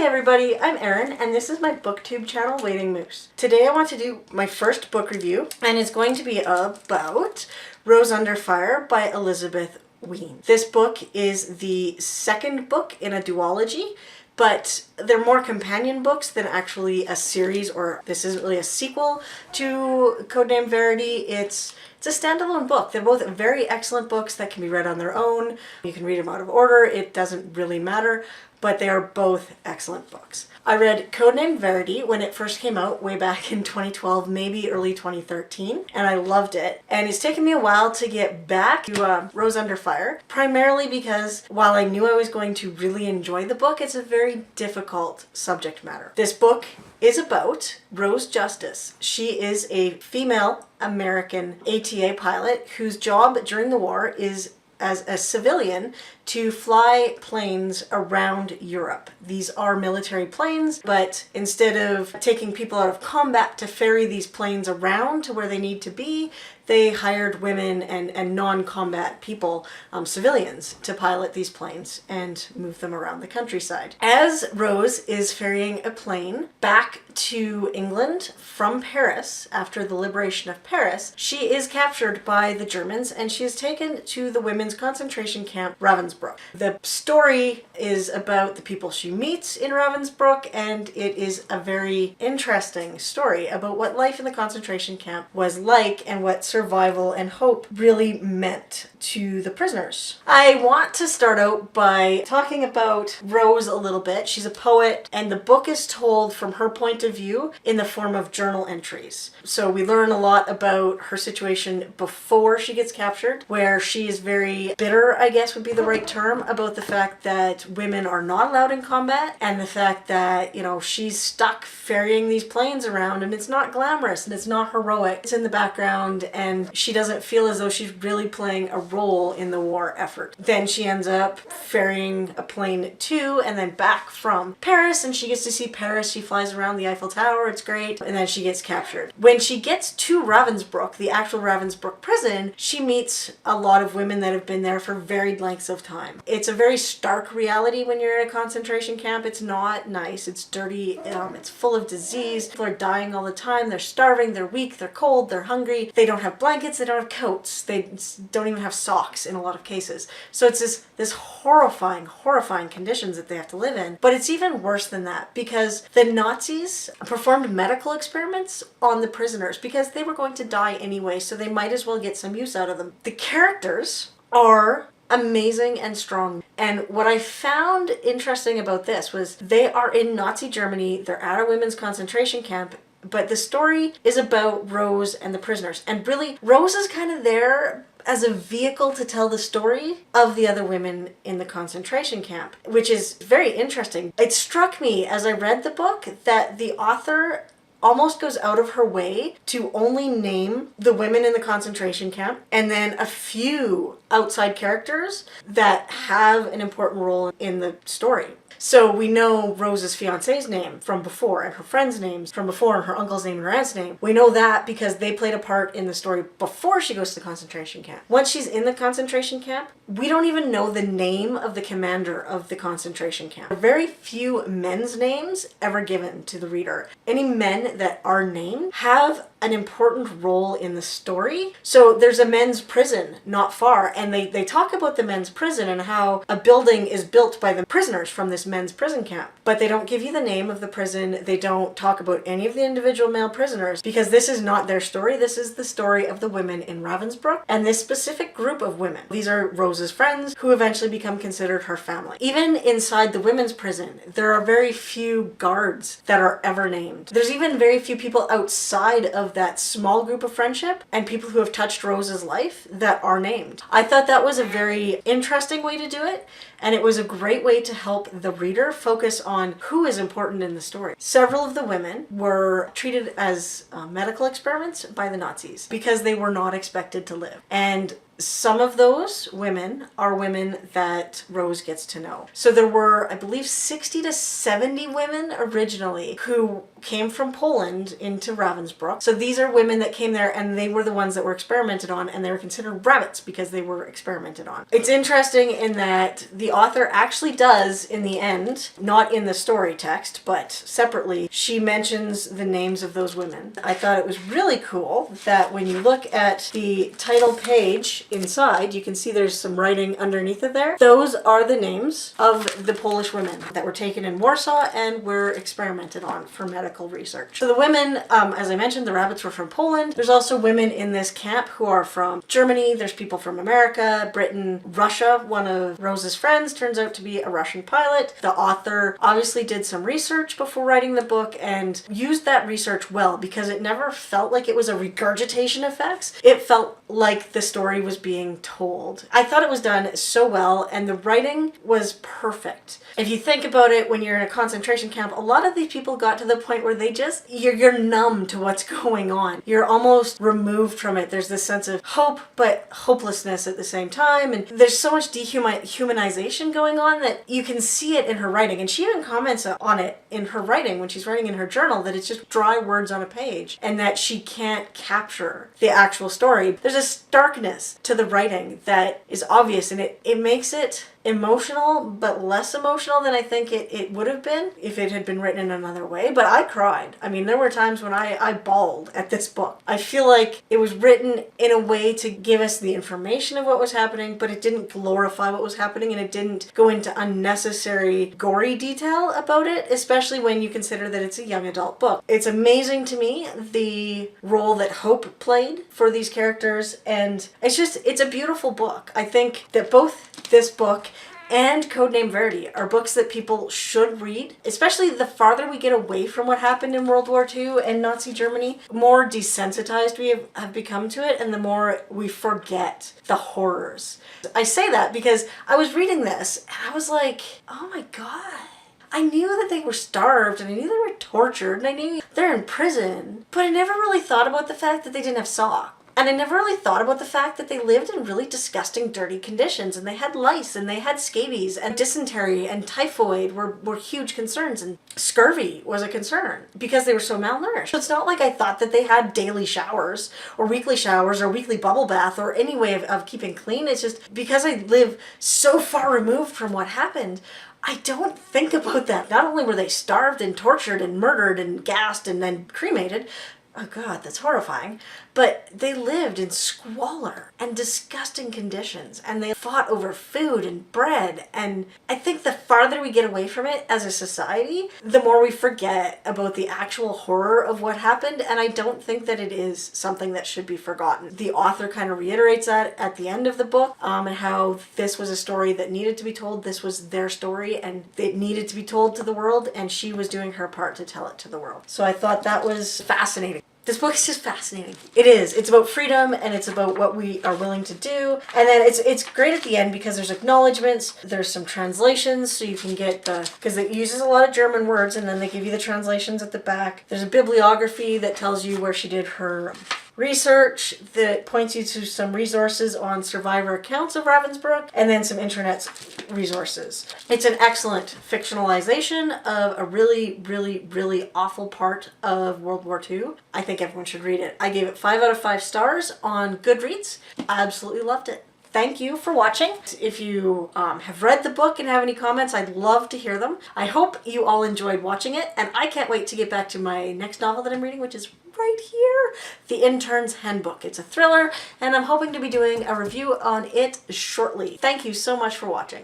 Hey everybody, I'm Erin and this is my booktube channel, Waiting Moose. Today I want to do my first book review and it's going to be about Rose Under Fire by Elizabeth Wein. This book is the second book in a duology, but they're more companion books than actually a series, or this isn't really a sequel to Codename Verity. It's a standalone book. They're both very excellent books that can be read on their own. You can read them out of order. It doesn't really matter, but they are both excellent books. I read Codename Verity when it first came out way back in 2012, maybe early 2013, and I loved it. And it's taken me a while to get back to Rose Under Fire, primarily because while I knew I was going to really enjoy the book, it's a very difficult subject matter. This book is about Rose Justice. She is a female American ATA pilot whose job during the war is as a civilian to fly planes around Europe. These are military planes, but instead of taking people out of combat to ferry these planes around to where they need to be, they hired women and non-combat people, civilians, to pilot these planes and move them around the countryside. As Rose is ferrying a plane back to England from Paris after the liberation of Paris, she is captured by the Germans and she is taken to the women's concentration camp Ravensbrück. The story is about the people she meets in Ravensbrück, and it is a very interesting story about what life in the concentration camp was like and what survival and hope really meant to the prisoners. I want to start out by talking about Rose a little bit. She's a poet, and the book is told from her point of view in the form of journal entries. So we learn a lot about her situation before she gets captured, where she is very bitter, I guess would be the right term, about the fact that women are not allowed in combat, and the fact that, she's stuck ferrying these planes around and it's not glamorous and it's not heroic. It's in the background and she doesn't feel as though she's really playing a role in the war effort. Then she ends up ferrying a plane to and then back from Paris, and she gets to see Paris. She flies around the Eiffel Tower, it's great, and then she gets captured. When she gets to Ravensbrück, the actual Ravensbrück prison, she meets a lot of women that have been there for varied lengths of time. It's a very stark reality when you're in a concentration camp. It's not nice, it's dirty, it's full of disease. People are dying all the time, they're starving, they're weak, they're cold, they're hungry, they don't have blankets, they don't have coats, they don't even have socks in a lot of cases. So it's this horrifying conditions that they have to live in. But it's even worse than that, because the Nazis performed medical experiments on the prisoners because they were going to die anyway, so they might as well get some use out of them. The characters are amazing and strong. And what I found interesting about this was they are in Nazi Germany, they're at a women's concentration camp, but the story is about Rose and the prisoners. And really, Rose is kind of there as a vehicle to tell the story of the other women in the concentration camp, which is very interesting. It struck me as I read the book that the author almost goes out of her way to only name the women in the concentration camp and then a few outside characters that have an important role in the story. So we know Rose's fiance's name from before, and her friends' names from before, and her uncle's name and her aunt's name. We know that because they played a part in the story before she goes to the concentration camp. Once she's in the concentration camp, we don't even know the name of the commander of the concentration camp. Very few men's names ever given to the reader. Any men that are named have an important role in the story. So there's a men's prison not far, and they talk about the men's prison and how a building is built by the prisoners from this men's prison camp. But they don't give you the name of the prison. They don't talk about any of the individual male prisoners because this is not their story. This is the story of the women in Ravensbrück and this specific group of women. These are Rose's friends who eventually become considered her family. Even inside the women's prison, there are very few guards that are ever named. There's even very few people outside of that small group of friendship and people who have touched Rose's life that are named. I thought that was a very interesting way to do it, and it was a great way to help the reader focus on who is important in the story. Several of the women were treated as medical experiments by the Nazis because they were not expected to live. And some of those women are women that Rose gets to know. So there were, I believe, 60 to 70 women originally who came from Poland into Ravensbrück. So these are women that came there and they were the ones that were experimented on, and they were considered rabbits because they were experimented on. It's interesting in that the author actually does, in the end, not in the story text, but separately, she mentions the names of those women. I thought it was really cool that when you look at the title page inside, you can see there's some writing underneath it there. Those are the names of the Polish women that were taken in Warsaw and were experimented on for medical research. So the women, as I mentioned, the rabbits were from Poland. There's also women in this camp who are from Germany. There's people from America, Britain, Russia. One of Rose's friends turns out to be a Russian pilot. The author obviously did some research before writing the book and used that research well, because it never felt like it was a regurgitation of facts. It felt like the story was being told. I thought it was done so well, and the writing was perfect. If you think about it, when you're in a concentration camp, a lot of these people got to the point where they just, you're numb to what's going on. You're almost removed from it. There's this sense of hope, but hopelessness at the same time. And there's so much dehumanization going on that you can see it in her writing. And she even comments on it in her writing when she's writing in her journal, that it's just dry words on a page and that she can't capture the actual story. There's a starkness to the writing that is obvious, and it makes it emotional, but less emotional than I think it would have been if it had been written in another way. But I cried. I mean, there were times when I bawled at this book. I feel like it was written in a way to give us the information of what was happening, but it didn't glorify what was happening, and it didn't go into unnecessary gory detail about it, especially when you consider that it's a young adult book. It's amazing to me the role that Hope played for these characters, and it's a beautiful book. I think that both this book and Codename Verity are books that people should read, especially the farther we get away from what happened in World War II and Nazi Germany. More desensitized we have become to it, and the more we forget the horrors. I say that because I was reading this and I was like, oh my God. I knew that they were starved, and I knew they were tortured, and I knew they're in prison, but I never really thought about the fact that they didn't have socks. And I never really thought about the fact that they lived in really disgusting, dirty conditions, and they had lice, and they had scabies, and dysentery and typhoid were huge concerns, and scurvy was a concern because they were so malnourished. So it's not like I thought that they had daily showers or weekly bubble bath or any way of keeping clean. It's just because I live so far removed from what happened, I don't think about that. Not only were they starved and tortured and murdered and gassed and then cremated, oh God, that's horrifying. But they lived in squalor and disgusting conditions, and they fought over food and bread. And I think the farther we get away from it as a society, the more we forget about the actual horror of what happened. And I don't think that it is something that should be forgotten. The author kind of reiterates that at the end of the book, and how this was a story that needed to be told. This was their story, and it needed to be told to the world, and she was doing her part to tell it to the world. So I thought that was fascinating. This book is just fascinating. It is. It's about freedom, and it's about what we are willing to do. And then it's great at the end because there's acknowledgements, there's some translations, so you can get because it uses a lot of German words, and then they give you the translations at the back. There's a bibliography that tells you where she did her research, that points you to some resources on survivor accounts of Ravensbrück, and then some internet resources. It's an excellent fictionalization of a really, really, really awful part of World War II. I think everyone should read it. I gave it 5 out of 5 stars on Goodreads. I absolutely loved it. Thank you for watching. If you have read the book and have any comments, I'd love to hear them. I hope you all enjoyed watching it, and I can't wait to get back to my next novel that I'm reading, which is right here, The Intern's Handbook. It's a thriller, and I'm hoping to be doing a review on it shortly. Thank you so much for watching.